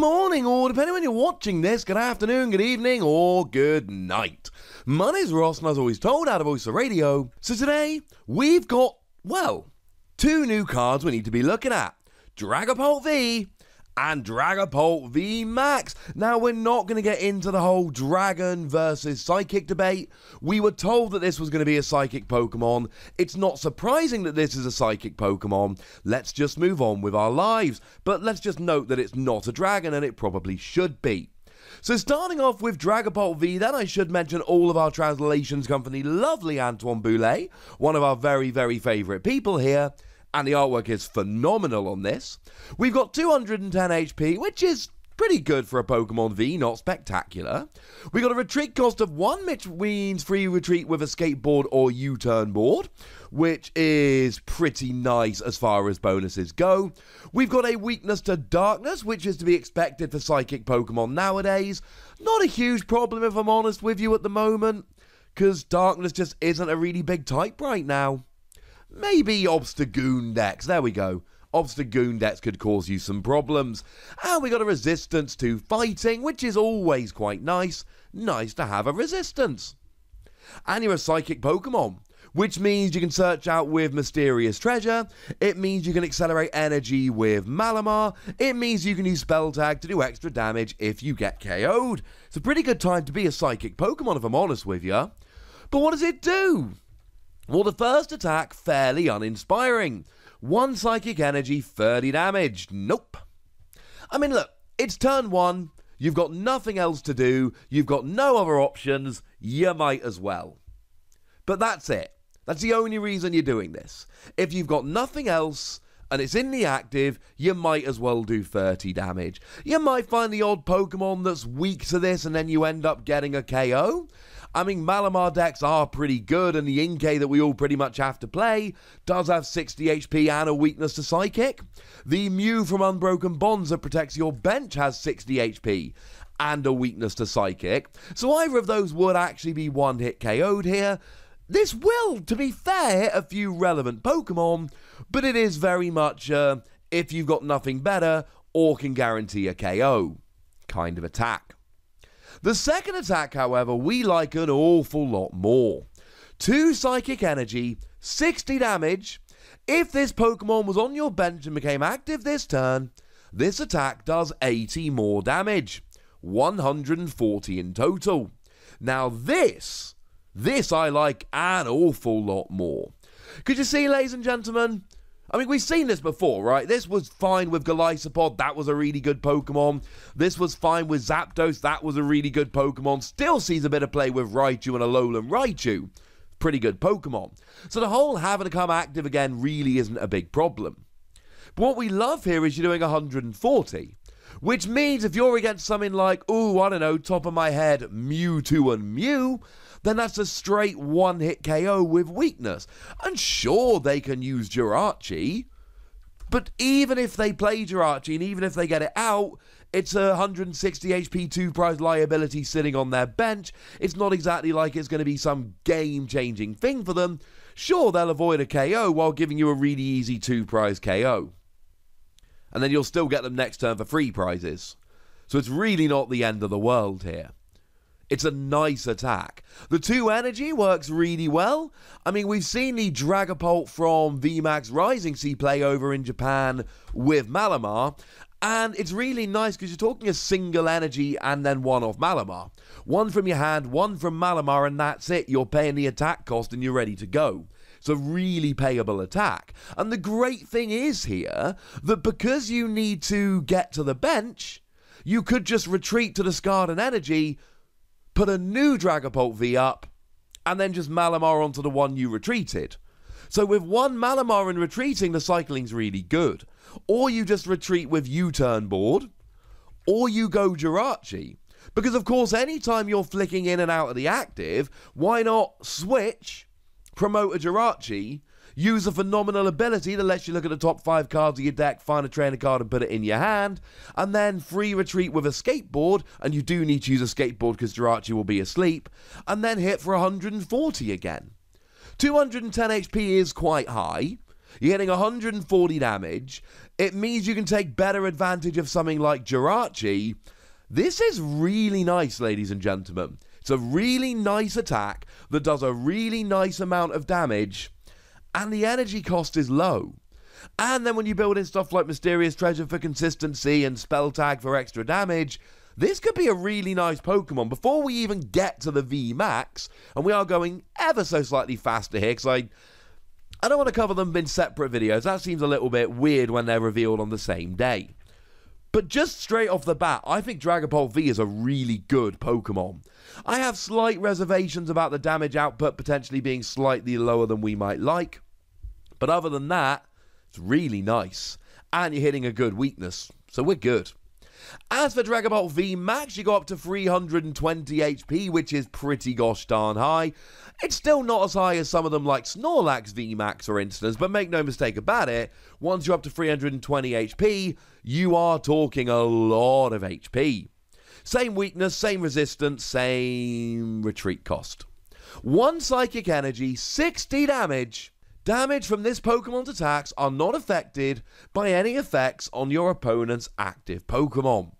morning, or depending when you're watching this, good afternoon, good evening, or good night. My name's Ross, and as always told, out of Voice of Radio. So today, we've got, well, two new cards we need to be looking at. Dragapult V and Dragapult VMAX. Now, we're not going to get into the whole dragon versus psychic debate. We were told that this was going to be a psychic Pokemon. It's not surprising that this is a psychic Pokemon. Let's just move on with our lives. But let's just note that it's not a dragon, and it probably should be. So starting off with Dragapult V, then I should mention all of our translations come from the lovely Antoine Boulet, one of our very, very favourite people here. And the artwork is phenomenal on this. We've got 210 HP, which is pretty good for a Pokemon V, not spectacular. We got a retreat cost of 1, which means free retreat with a skateboard or U-turn board, which is pretty nice as far as bonuses go. We've got a weakness to darkness, which is to be expected for psychic Pokemon nowadays. Not a huge problem, if I'm honest with you, at the moment, because darkness just isn't a really big type right now. Maybe Obstagoon Dex, there we go. Obstagoon Dex could cause you some problems. And we got a resistance to fighting, which is always quite nice. Nice to have a resistance. And you're a psychic Pokemon, which means you can search out with Mysterious Treasure. It means you can accelerate energy with Malamar. It means you can use Spell Tag to do extra damage if you get KO'd. It's a pretty good time to be a psychic Pokemon, if I'm honest with you. But what does it do? Well, the first attack, fairly uninspiring. 1 psychic energy, 30 damage. Nope. I mean, look, it's turn 1. You've got nothing else to do. You've got no other options. You might as well. But that's it. That's the only reason you're doing this. If you've got nothing else and it's in the active, you might as well do 30 damage. You might find the odd Pokemon that's weak to this and then you end up getting a KO. I mean, Malamar decks are pretty good, and the Inkay that we all pretty much have to play does have 60 HP and a weakness to Psychic. The Mew from Unbroken Bonds that protects your bench has 60 HP and a weakness to Psychic. So either of those would actually be one-hit KO'd here. This will, to be fair, hit a few relevant Pokemon, but it is very much if you've got nothing better or can guarantee a KO kind of attack. The second attack, however, we like an awful lot more. 2 psychic energy, 60 damage. If this Pokemon was on your bench and became active this turn, this attack does 80 more damage. 140 in total. Now this I like an awful lot more. Could you see, ladies and gentlemen? I mean, we've seen this before, right? This was fine with Golisopod. That was a really good Pokemon. This was fine with Zapdos. That was a really good Pokemon. Still sees a bit of play with Raichu and Alolan Raichu. Pretty good Pokemon. So the whole having to come active again really isn't a big problem. But what we love here is you're doing 140. Which means if you're against something like, ooh, I don't know, top of my head, Mewtwo and Mew, then that's a straight one-hit KO with weakness. And sure, they can use Jirachi, but even if they play Jirachi and even if they get it out, it's a 160 HP 2-prize liability sitting on their bench. It's not exactly like it's going to be some game-changing thing for them. Sure, they'll avoid a KO while giving you a really easy 2-prize KO. And then you'll still get them next turn for 3 prizes. So it's really not the end of the world here. It's a nice attack. The 2 energy works really well. I mean, we've seen the Dragapult from VMAX Rising see play over in Japan with Malamar. And it's really nice because you're talking a single energy and then 1 off Malamar. 1 from your hand, 1 from Malamar, and that's it. You're paying the attack cost and you're ready to go. It's a really payable attack. And the great thing is here that because you need to get to the bench, you could just retreat to discard an energy, put a new Dragapult V up, and then just Malamar onto the one you retreated. So with 1 Malamar and retreating, the cycling's really good. Or you just retreat with U-turn board, or you go Jirachi. Because of course, anytime you're flicking in and out of the active, why not switch, promote a Jirachi, use a phenomenal ability that lets you look at the top 5 cards of your deck, find a trainer card and put it in your hand, and then free retreat with a skateboard, and you do need to use a skateboard because Jirachi will be asleep, and then hit for 140 again. 210 HP is quite high, You're hitting 140 damage. It means you can take better advantage of something like Jirachi. This is really nice, ladies and gentlemen. It's a really nice attack that does a really nice amount of damage, and the energy cost is low. And then when you build in stuff like Mysterious Treasure for consistency and Spell Tag for extra damage, this could be a really nice Pokemon. Before we even get to the VMAX, and we are going ever so slightly faster here, because I don't want to cover them in separate videos. That seems a little bit weird when they're revealed on the same day. But just straight off the bat, I think Dragapult V is a really good Pokemon. I have slight reservations about the damage output potentially being slightly lower than we might like. But other than that, it's really nice. And you're hitting a good weakness, so we're good. As for Dragapult VMAX, you go up to 320 HP, which is pretty gosh darn high. It's still not as high as some of them like Snorlax VMAX, for instance, but make no mistake about it, once you're up to 320 HP, you are talking a lot of HP. Same weakness, same resistance, same retreat cost. 1 Psychic Energy, 60 damage. Damage from this Pokemon's attacks are not affected by any effects on your opponent's active Pokemon.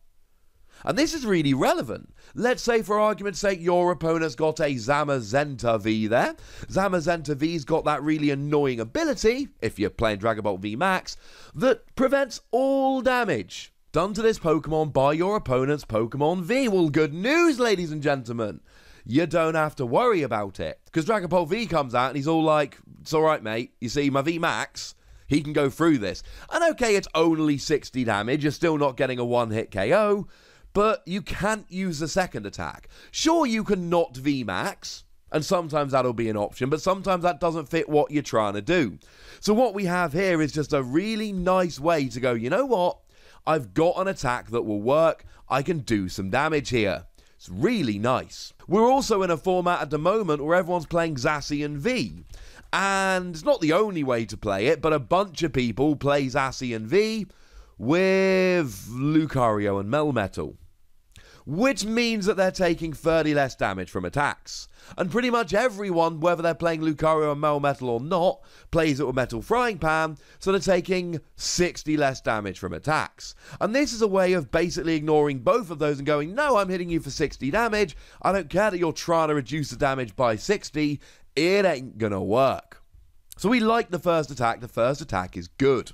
And this is really relevant. Let's say, for argument's sake, your opponent's got a Zamazenta V there. Zamazenta V's got that really annoying ability, if you're playing Dragapult VMAX, that prevents all damage done to this Pokemon by your opponent's Pokemon V. Well, good news, ladies and gentlemen. You don't have to worry about it. Because Dragapult V comes out and he's all like, it's alright, mate. You see, my VMAX, he can go through this. And okay, it's only 60 damage. You're still not getting a one-hit KO. But you can't use the second attack. Sure, you can not VMAX, and sometimes that'll be an option, but sometimes that doesn't fit what you're trying to do. So what we have here is just a really nice way to go, you know what? I've got an attack that will work. I can do some damage here. It's really nice. We're also in a format at the moment where everyone's playing Zacian V. And it's not the only way to play it, but a bunch of people play Zacian V with Lucario and Melmetal, which means that they're taking 30 less damage from attacks. And pretty much everyone, whether they're playing Lucario and Melmetal or not, plays it with Metal Frying Pan, so they're taking 60 less damage from attacks. And this is a way of basically ignoring both of those and going, no, I'm hitting you for 60 damage, I don't care that you're trying to reduce the damage by 60, it ain't gonna work. So we like the first attack is good.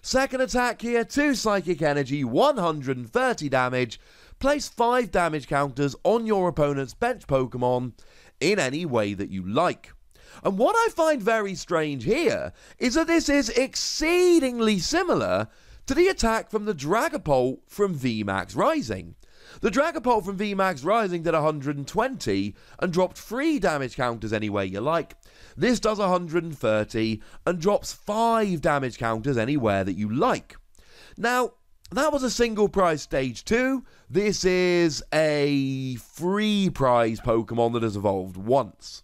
Second attack here, 2 Psychic Energy, 130 damage. Place 5 damage counters on your opponent's bench Pokemon in any way that you like. And what I find very strange here is that this is exceedingly similar to the attack from the Dragapult from VMAX Rising. The Dragapult from VMAX Rising did 120 and dropped 3 damage counters any way you like. This does 130 and drops 5 damage counters anywhere that you like. Now, that was a single prize stage 2. This is a free prize Pokemon that has evolved once.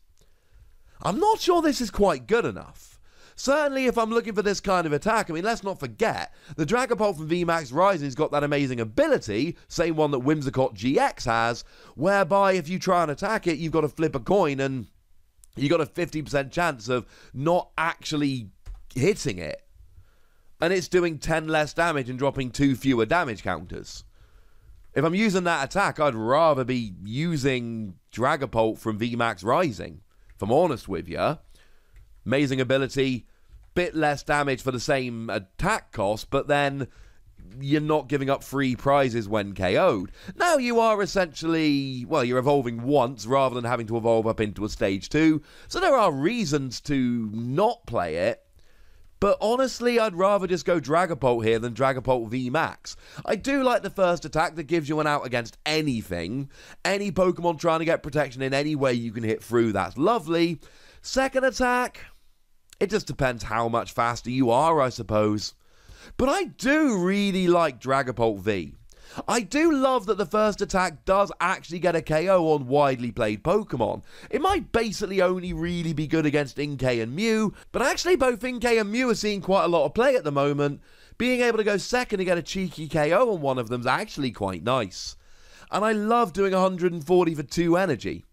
I'm not sure this is quite good enough. Certainly if I'm looking for this kind of attack, I mean, let's not forget, the Dragapult from VMAX Rising's got that amazing ability, same one that Whimsicott GX has, whereby if you try and attack it, you've got to flip a coin and you got a 50% chance of not actually hitting it. And it's doing 10 less damage and dropping 2 fewer damage counters. If I'm using that attack, I'd rather be using Dragapult from VMAX Rising, if I'm honest with you. Amazing ability, bit less damage for the same attack cost, but then you're not giving up free prizes when KO'd. Now you are essentially, well, you're evolving once rather than having to evolve up into a stage 2, so there are reasons to not play it. But honestly, I'd rather just go Dragapult here than Dragapult VMAX. I do like the first attack that gives you an out against anything. Any Pokemon trying to get protection in any way you can hit through, that's lovely. Second attack, it just depends how much faster you are, I suppose. But I do really like Dragapult V. I do love that the first attack does actually get a KO on widely played Pokemon. It might basically only really be good against Inkay and Mew, but actually both Inkay and Mew are seeing quite a lot of play at the moment. Being able to go second and get a cheeky KO on one of them is actually quite nice. And I love doing 140 for 2 energy.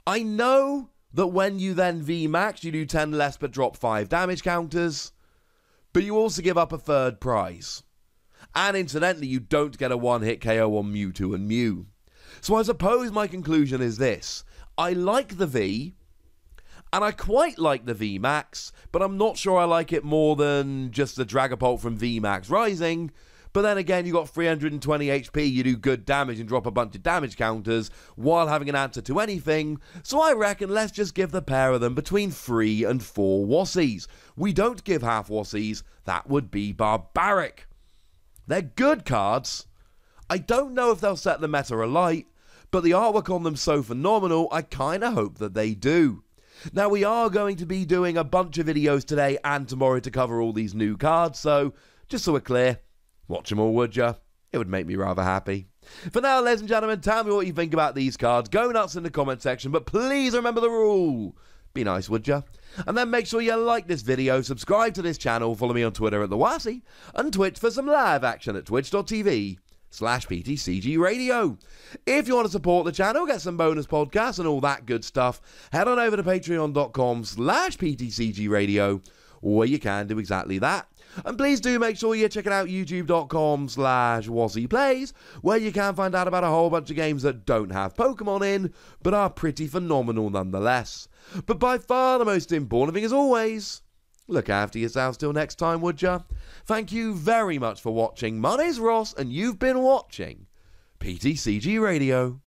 I know that when you then VMAX, you do 10 less but drop 5 damage counters, but you also give up a third prize. And incidentally, you don't get a one-hit KO on Mewtwo and Mew. So I suppose my conclusion is this. I like the V, and I quite like the VMAX, but I'm not sure I like it more than just the Dragapult from VMAX Rising. But then again, you got 320 HP, you do good damage and drop a bunch of damage counters while having an answer to anything. So I reckon let's just give the pair of them between 3 and 4 Wassies. We don't give half Wassies, that would be barbaric. They're good cards. I don't know if they'll set the meta alight, but the artwork on them so phenomenal, I kinda hope that they do. Now we are going to be doing a bunch of videos today and tomorrow to cover all these new cards, so just so we're clear, watch them all, would ya? It would make me rather happy. For now, ladies and gentlemen, tell me what you think about these cards. Go nuts in the comment section, but please remember the rule. Be nice, would ya? And then make sure you like this video, subscribe to this channel, follow me on Twitter at TheWassie, and Twitch for some live action at twitch.tv/PTCGRadio. If you want to support the channel, get some bonus podcasts and all that good stuff, head on over to patreon.com/PTCGRadio, where you can do exactly that. And please do make sure you're checking out youtube.com/WassiePlays, where you can find out about a whole bunch of games that don't have Pokemon in, but are pretty phenomenal nonetheless. But by far the most important thing, as always, look after yourselves till next time, would ya? Thank you very much for watching. My name's Ross, and you've been watching PTCG Radio.